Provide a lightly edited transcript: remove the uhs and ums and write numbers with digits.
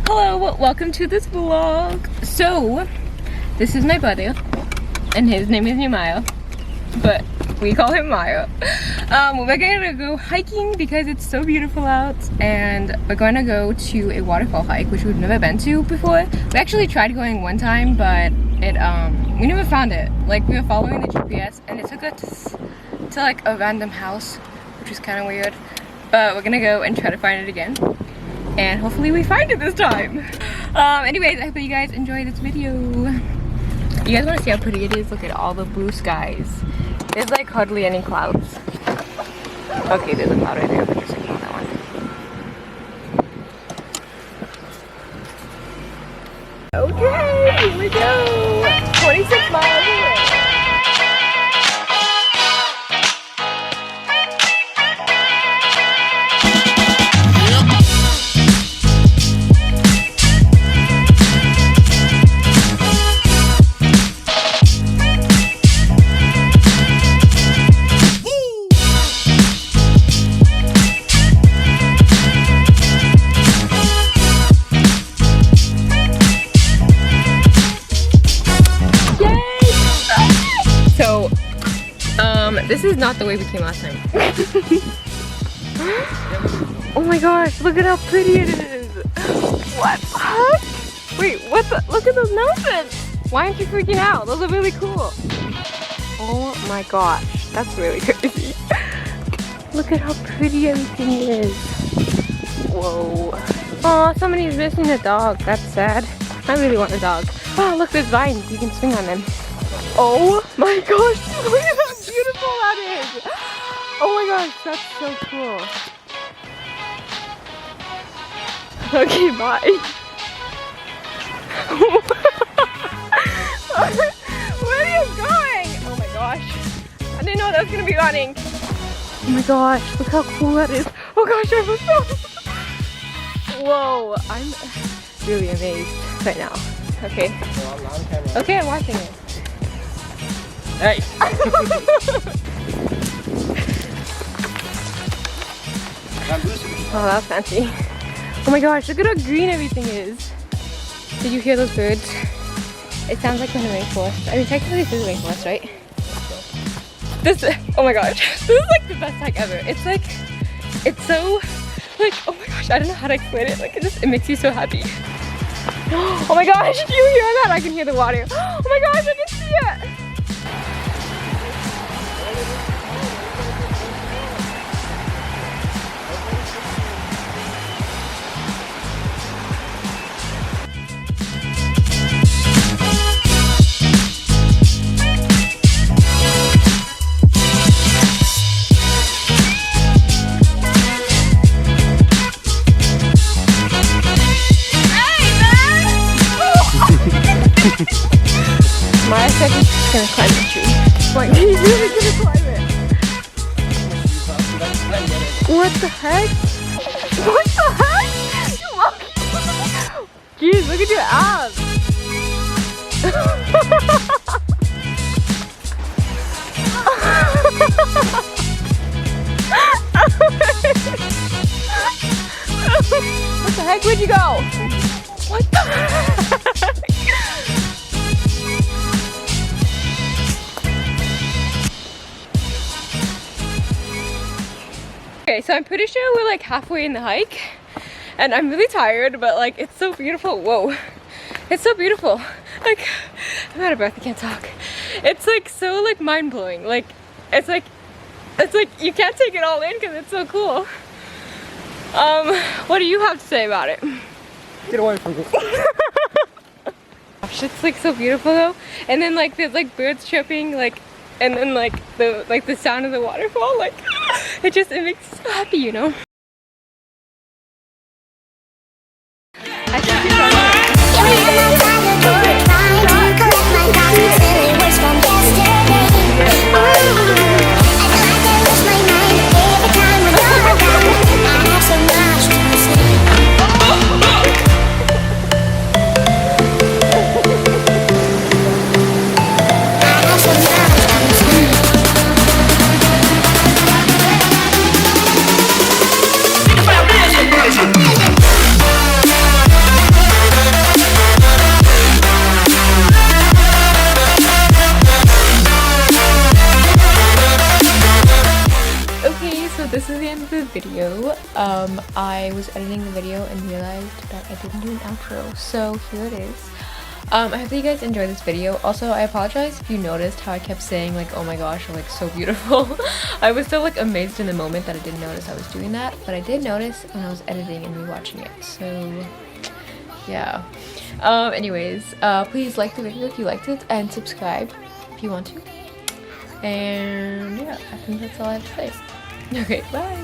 Hello, welcome to this vlog. So, this is my brother, and his name is Maya, but we call him Maya. We're gonna go hiking because it's so beautiful out, and we're gonna go to a waterfall hike, which we've never been to before. We actually tried going one time, but we never found it. Like, we were following the GPS, and it took us to like a random house, which was kind of weird. But we're gonna go and try to find it again, and hopefully we find it this time. Anyways, I hope you guys enjoy this video. You guys want to see how pretty it is? Look at all the blue skies. There's like hardly any clouds. Okay, there's a cloud right there, but just ignore that one. Okay, here we go. 26 miles away. This is not the way we came last time. Oh my gosh, look at how pretty it is. What the heck? Wait, what the? Look at those mountains. Why aren't you freaking out? Those are really cool. Oh my gosh, that's really crazy. Look at how pretty everything is. Whoa. Oh, somebody's missing a dog. That's sad. I really want a dog. Oh, look, there's vines. You can swing on them. Oh my gosh, look at how beautiful that is. Oh my gosh, that's so cool. Okay, bye. Where are you going? Oh my gosh, I didn't know that was gonna be running. Oh my gosh, look how cool that is. Oh gosh, I was so... Whoa, I'm really amazed right now. Okay. Okay, I'm watching it. Hey! Oh, that was fancy. Oh my gosh, look at how green everything is. Did you hear those birds? It sounds like we're in a rainforest. I mean, technically this is a rainforest, right? Oh my gosh, this is like the best hike ever. It's like, it's so, like, oh my gosh, I don't know how to explain it. Like, it makes you so happy. Oh my gosh, do you hear that? I can hear the water. Oh my gosh, I can see it. Maya said he's gonna climb the tree. Like, he's really gonna climb it. What the heck? What the heck? Jeez, look at your abs. What the heck? Where'd you go? What the heck? Okay, so I'm pretty sure we're like halfway in the hike, and I'm really tired, but like it's so beautiful. Whoa, it's so beautiful. Like, I'm out of breath, I can't talk. It's like so like mind-blowing. Like, it's like you can't take it all in because it's so cool. What do you have to say about it? Get away from me. Gosh, it's like so beautiful though. And then like there's like birds chirping, like, and then like the sound of the waterfall, like it makes me so happy, you know. I think you're video, I was editing the video and realized that I didn't do an outro, so here it is. I hope that you guys enjoyed this video. Also, I apologize if you noticed how I kept saying like, oh my gosh, you're like so beautiful. I was so like amazed in the moment that I didn't notice I was doing that, but I did notice when I was editing and rewatching it, so yeah. Anyways, please like the video if you liked it, and subscribe if you want to. And yeah, I think that's all I have to say. Okay, bye!